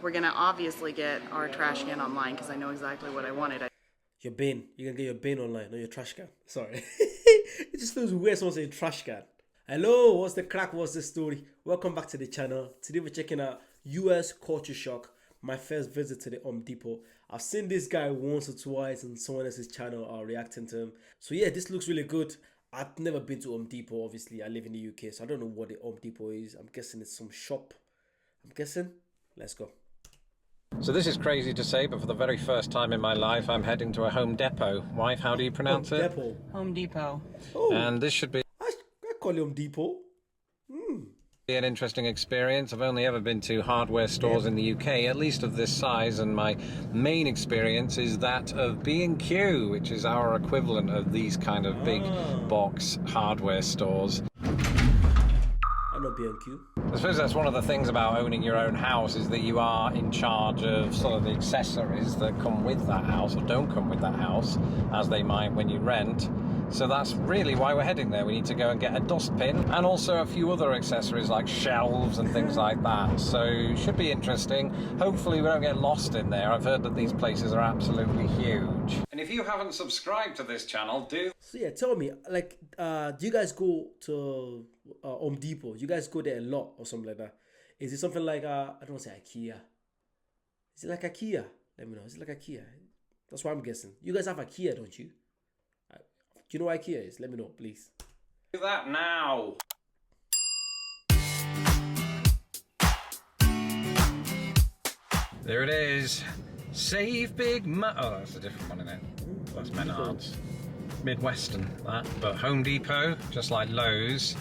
We're gonna obviously get our trash can online because I know exactly what I wanted. Your bin. You're gonna get your bin online, not your trash can. Sorry. It just feels weird someone saying trash can. Hello, what's the crack? What's the story? Welcome back to the channel. Today we're checking out US culture shock. My first visit to the Home Depot. I've seen this guy once or twice on someone else's channel reacting to him. So yeah, this looks really good. I've never been to Home Depot, obviously. I live in the UK, so I don't know what the Home Depot is. I'm guessing it's some shop. I'm guessing. Let's go. So this is crazy to say, but for the very first time in my life, I'm heading to a Home Depot. Wife, how do you pronounce it? Depot. Home Depot. Oh, And this should be I call it Home Depot. an interesting experience. I've only ever been to hardware stores in the UK, at least of this size, and my main experience is that of B&Q, which is our equivalent of these kind of big box hardware stores. I know B&Q. I suppose that's one of the things about owning your own house, is that you are in charge of sort of the accessories that come with that house or don't come with that house, as they might when you rent. So that's really why we're heading there. We need to go and get a dustbin and also a few other accessories like shelves and things like that. So it should be interesting. Hopefully we don't get lost in there. I've heard that these places are absolutely huge. And if you haven't subscribed to this channel, do. So yeah, tell me, like, do you guys go to Home Depot? You guys go there a lot or something like that? Is it something like I don't want to say IKEA? Is it like IKEA? Let me know. Is it like IKEA? That's what I'm guessing. You guys have IKEA, don't you? Do you know what IKEA is? Let me know, please. Do that now. There it is. Save Big Oh, that's a different one, isn't it? That's Menards. Midwestern, that. But Home Depot, just like Lowe's,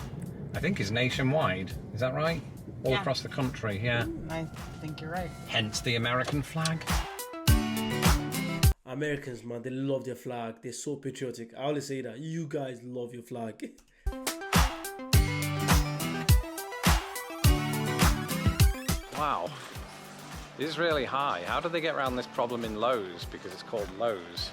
I think is nationwide. Is that right? All across the country, yeah. I think you're right. Hence the American flag. Americans, man, they love their flag. They're so patriotic. I always say that. You guys love your flag. Wow. This is really high. How did they get around this problem in Lowe's? Because it's called Lowe's.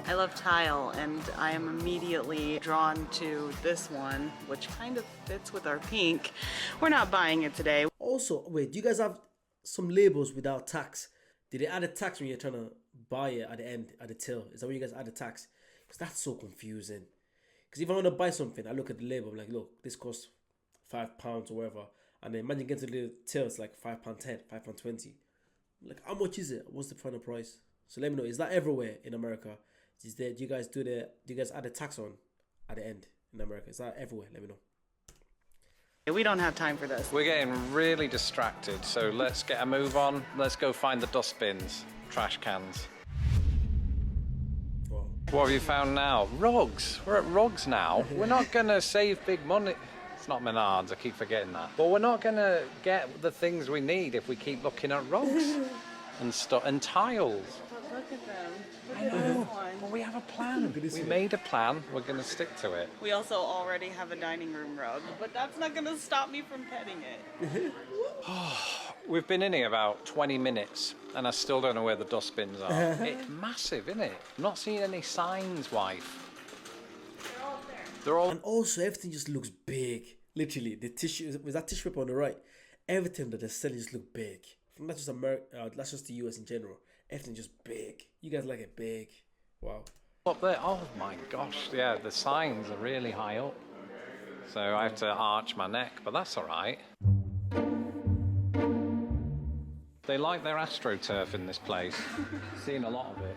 I love tile, and I am immediately drawn to this one, which kind of fits with our pink. We're not buying it today. Also, wait, do you guys have some labels without tax? Did they add a tax when you're trying to buy it at the end, at the till? Is that when you guys add a tax? Because that's so confusing. Because if I want to buy something, I look at the label, I'm like, look, this costs £5 or whatever. And then imagine getting to the till, it's like £5.10, £5.20. Like, how much is it? What's the final price? So let me know, is that everywhere in America? Is there, do you guys add a tax on at the end in America? Is that everywhere? Let me know. We don't have time for this. We're getting really distracted, so let's get a move on. Let's go find the dustbins, trash cans. Wow. What have you found now? Rugs. We're at rugs now. We're not gonna save big money. It's not Menards, I keep forgetting that. But we're not gonna get the things we need if we keep looking at rugs and stuff and tiles. But look at them. Look at this one. Well, we have a plan. We made a plan. We're gonna stick to it. We also already have a dining room rug, but that's not going to stop me from petting it. We've been in here about 20 minutes and I still don't know where the dustbins are. It's massive, isn't it? I'm not seeing any signs, wife. They're all there. They're all... And also, everything just looks big. Literally, the tissue, with that tissue paper on the right, everything that they're selling just look big. Not just America, that's just the US in general. Everything just big. You guys like it big. Wow. Up there, oh my gosh, yeah, the signs are really high up. So I have to arch my neck, but that's all right. They like their AstroTurf in this place. Seen a lot of it.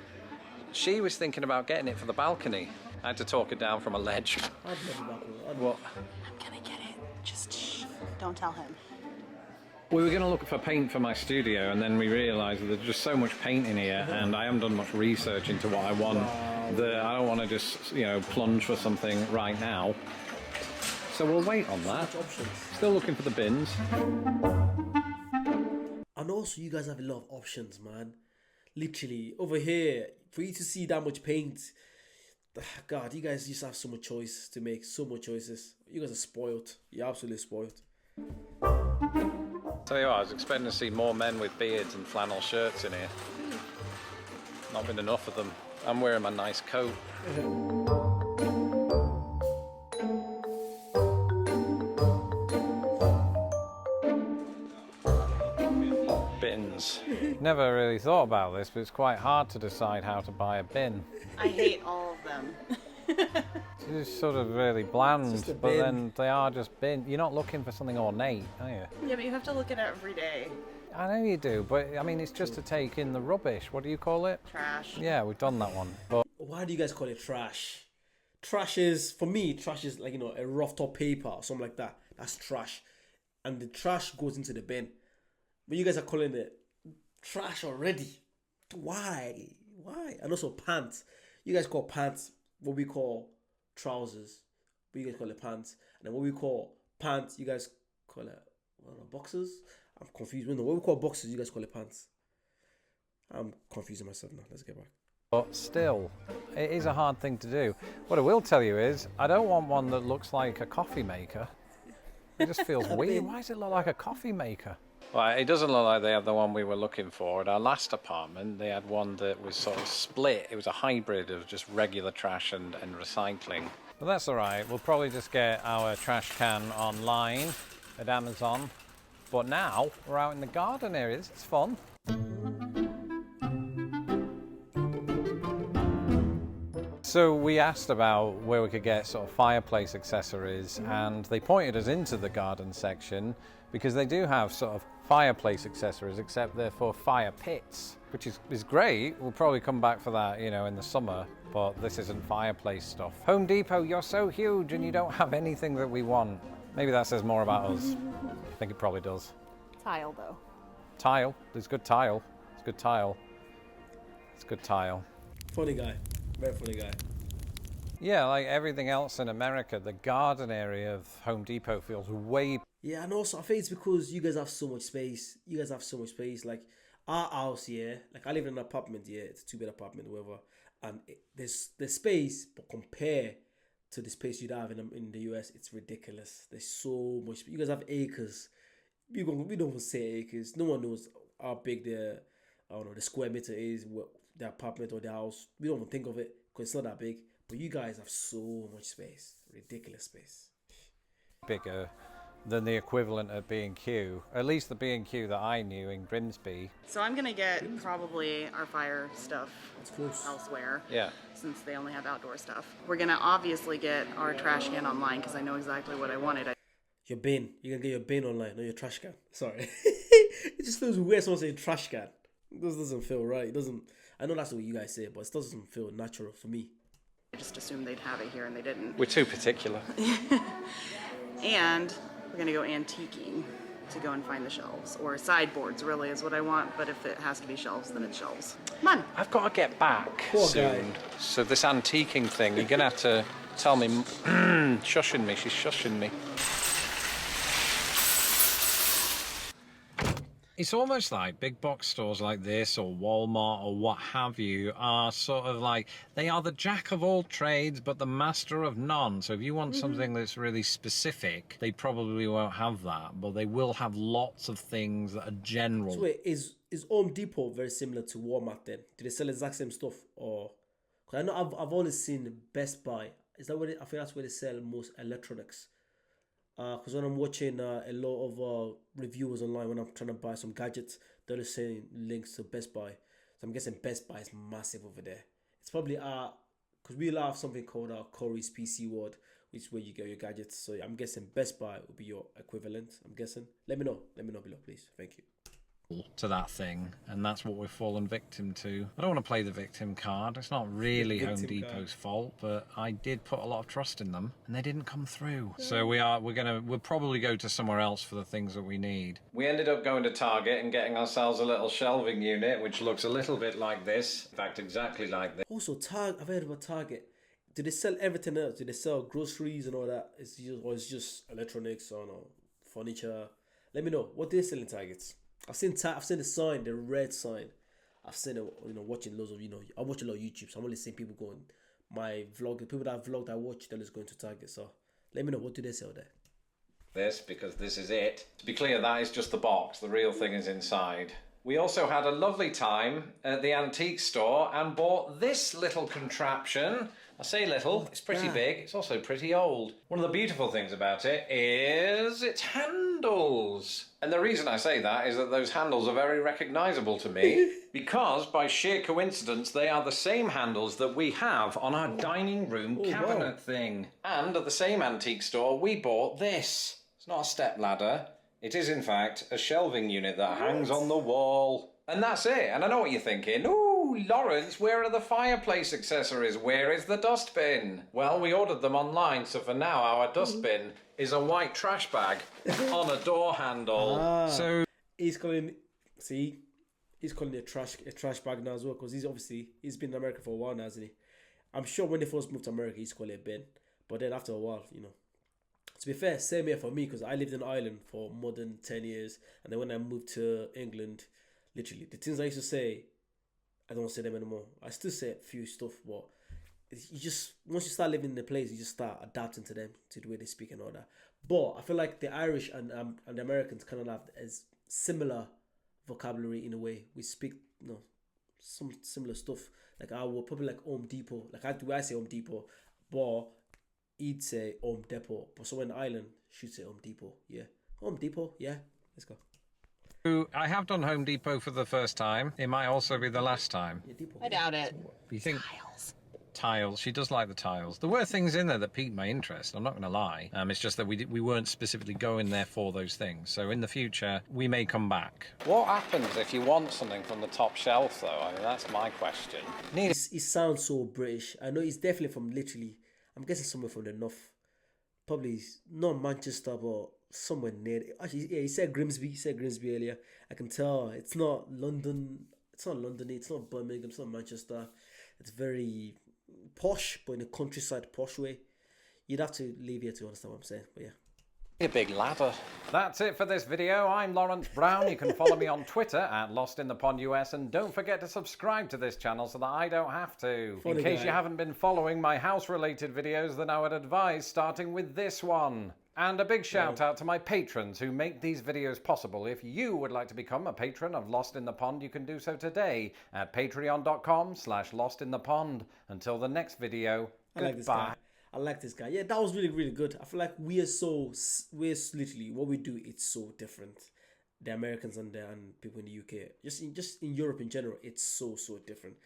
She was thinking about getting it for the balcony. I had to talk her down from a ledge. I'd love the balcony. What? I'm going to get it. Just shh. Don't tell him. We were going to look for paint for my studio, and then we realised that there's just so much paint in here, and I haven't done much research into what I want. That I don't want to just, you know, plunge for something right now. So we'll wait on that. Still looking for the bins. And also, you guys have a lot of options, man. Literally, over here, for you to see that much paint, God, you guys just have so much choice to make, so much choices. You guys are spoiled. You're absolutely spoiled. Tell you what, I was expecting to see more men with beards and flannel shirts in here. Not been enough of them. I'm wearing my nice coat. bins. Never really thought about this, but it's quite hard to decide how to buy a bin. I hate all of them. It's just sort of really bland, just a but bin. then they are just bin. You're not looking for something ornate, are you? Yeah, but you have to look at it every day. I know you do, but I mean, it's just to take in the rubbish. What do you call it? Trash. Yeah, we've done that one. But Why do you guys call it trash? Trash is, for me, trash is like, a rough top paper or something like that. That's trash. And the trash goes into the bin. But you guys are calling it trash already. Why? Why? And also pants. You guys call pants what we call trousers. But you guys call it pants. And then what we call pants, you guys call it, boxers? I'm confused. What we call boxers, you guys call it pants. I'm confusing myself now. Let's get back. But still, it is a hard thing to do. What I will tell you is, I don't want one that looks like a coffee maker. It just feels weird. Why does it look like a coffee maker? Well, it doesn't look like they had the one we were looking for. At our last apartment, they had one that was sort of split. It was a hybrid of just regular trash and recycling. But that's all right. We'll probably just get our trash can online at Amazon. But now, we're out in the garden area. This is fun. So we asked about where we could get sort of fireplace accessories, and they pointed us into the garden section because they do have sort of fireplace accessories, except they're for fire pits, which is great. We'll probably come back for that, in the summer, but this isn't fireplace stuff. Home Depot, you're so huge and you don't have anything that we want. Maybe that says more about us. I think it probably does. Tile, though. Tile, there's good tile. It's good tile. It's good tile. Funny guy. Very funny guy. Yeah, like everything else in America, the garden area of Home Depot feels way... Yeah, and also I think it's because you guys have so much space. Like our house, yeah. Like I live in an apartment, yeah. It's a 2-bed apartment, whatever. And there's space, but compare to the space you'd have in the US, it's ridiculous. There's so much. You guys have acres. We don't even say acres. No one knows how big the square meter is. The apartment or the house, we don't even think of it because it's not that big. But you guys have so much space, ridiculous space. Bigger than the equivalent of B&Q, at least the B&Q that I knew in Grimsby. So I'm gonna get probably our fire stuff It's close. elsewhere. Yeah. Since they only have outdoor stuff. We're gonna obviously get our trash can online because I know exactly what I wanted. Your bin. You're gonna get your bin online, not your trash can. Sorry. It just feels weird someone saying trash can. This doesn't feel right. It doesn't. I know that's what you guys say, but it doesn't feel natural for me. I just assumed they'd have it here and they didn't. We're too particular. And we're gonna go antiquing to go and find the shelves. Or sideboards really is what I want, but if it has to be shelves, then it's shelves. Come on. I've got to get back Poor soon. guy. So this antiquing thing, you're going to have to tell me... shushing me, she's shushing me. It's almost like big box stores like this or Walmart or what have you are sort of like, they are the jack of all trades but the master of none. So if you want something that's really specific, they probably won't have that, but they will have lots of things that are general. So wait, is Home Depot very similar to Walmart then? Do they sell the exact same stuff? Or because I know I've only seen Best Buy. Is that where I think that's where they sell most electronics. Because when I'm watching a lot of reviewers online, when I'm trying to buy some gadgets, they're just saying links to Best Buy. So I'm guessing Best Buy is massive over there. It's probably because we have something called Corey's PC World, which is where you get your gadgets. So I'm guessing Best Buy would be your equivalent. I'm guessing. Let me know below, please. Thank you. To that thing, and that's what we've fallen victim to. I don't want to play the victim card. It's not really Home Depot's fault, but I did put a lot of trust in them and they didn't come through. So we'll probably go to somewhere else for the things that we need. We ended up going to Target and getting ourselves a little shelving unit which looks a little bit like this. In fact, exactly like this. Also, I've heard about Target. Do they sell everything else? Do they sell groceries and all that? It's just electronics or furniture? Let me know. What do they sell in Targets? I've seen the sign, the red sign. I've seen it, watching loads of, I watch a lot of YouTube, so I'm only seeing people going, my vlog, people that I've vlogged, I watch, they're just going to Target. So let me know, what do they sell there? This, because this is it. To be clear, that is just the box. The real thing is inside. We also had a lovely time at the antique store and bought this little contraption. I say little, it's pretty big, it's also pretty old. One of the beautiful things about it is it's hand handles. And the reason I say that is that those handles are very recognisable to me because by sheer coincidence they are the same handles that we have on our dining room cabinet thing. And at the same antique store we bought this. It's not a step ladder. It is in fact a shelving unit that hangs on the wall. And that's it. And I know what you're thinking. Ooh, Lawrence, where are the fireplace accessories? Where is the dustbin? Well, we ordered them online, so for now our dustbin is a white trash bag on a door handle. So he's calling it a trash bag now as well, because he's been in America for a while now, hasn't he? I'm sure when they first moved to America, he's calling it a bin, but then after a while, you know. To be fair, same here for me, because I lived in Ireland for more than 10 years, and then when I moved to England, literally the things I used to say, I don't say them anymore. I still say a few stuff, but you just, once you start living in the place, you just start adapting to them, to the way they speak and all that. But I feel like the Irish and the Americans kind of have as similar vocabulary in a way. We speak, you know, some similar stuff. Like I will probably like Home Depot. Like I say Home Depot, but he'd say Home Depot. But someone in Ireland should say Home Depot. Yeah, Home Depot. Yeah, let's go. I have done Home Depot for the first time. It might also be the last time. I doubt it. You think tiles? She does like the tiles. There were things in there that piqued my interest. I'm not going to lie. It's just that we weren't specifically going there for those things. So in the future, we may come back. What happens if you want something from the top shelf, though? I mean, that's my question. He sounds so British. I know he's definitely from literally, I'm guessing somewhere from the north. Probably not Manchester, but somewhere near. Actually, yeah, he said Grimsby. He said Grimsby earlier. I can tell it's not London. It's not London. It's not Birmingham. It's not Manchester. It's very posh, but in a countryside posh way. You'd have to leave here to understand what I'm saying. But yeah. A big ladder. That's it for this video. I'm Lawrence Brown. You can follow me on Twitter at LostInThePondUS, and don't forget to subscribe to this channel so that I don't have to. In case you haven't been following my house-related videos, then I would advise starting with this one. And a big shout out to my patrons who make these videos possible. If you would like to become a patron of Lost in the Pond, you can do so today at patreon.com/LostInThePond. Until the next video, goodbye. I like this guy. Yeah, that was really, really good. I feel like we're literally, what we do, it's so different. The Americans and people in the UK. Just in Europe in general, it's so different.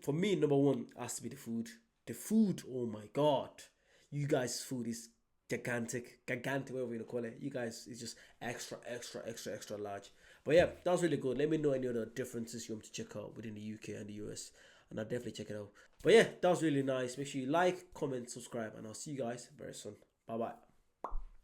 For me, number one has to be the food. The food, oh my God. You guys' food is gigantic, whatever you want to call it. You guys is just extra large. But yeah, that was really good. Let me know any other differences you want to check out within the UK and the US, and I'll definitely check it out. But yeah, that was really nice. Make sure you like, comment, subscribe, and I'll see you guys very soon. Bye bye.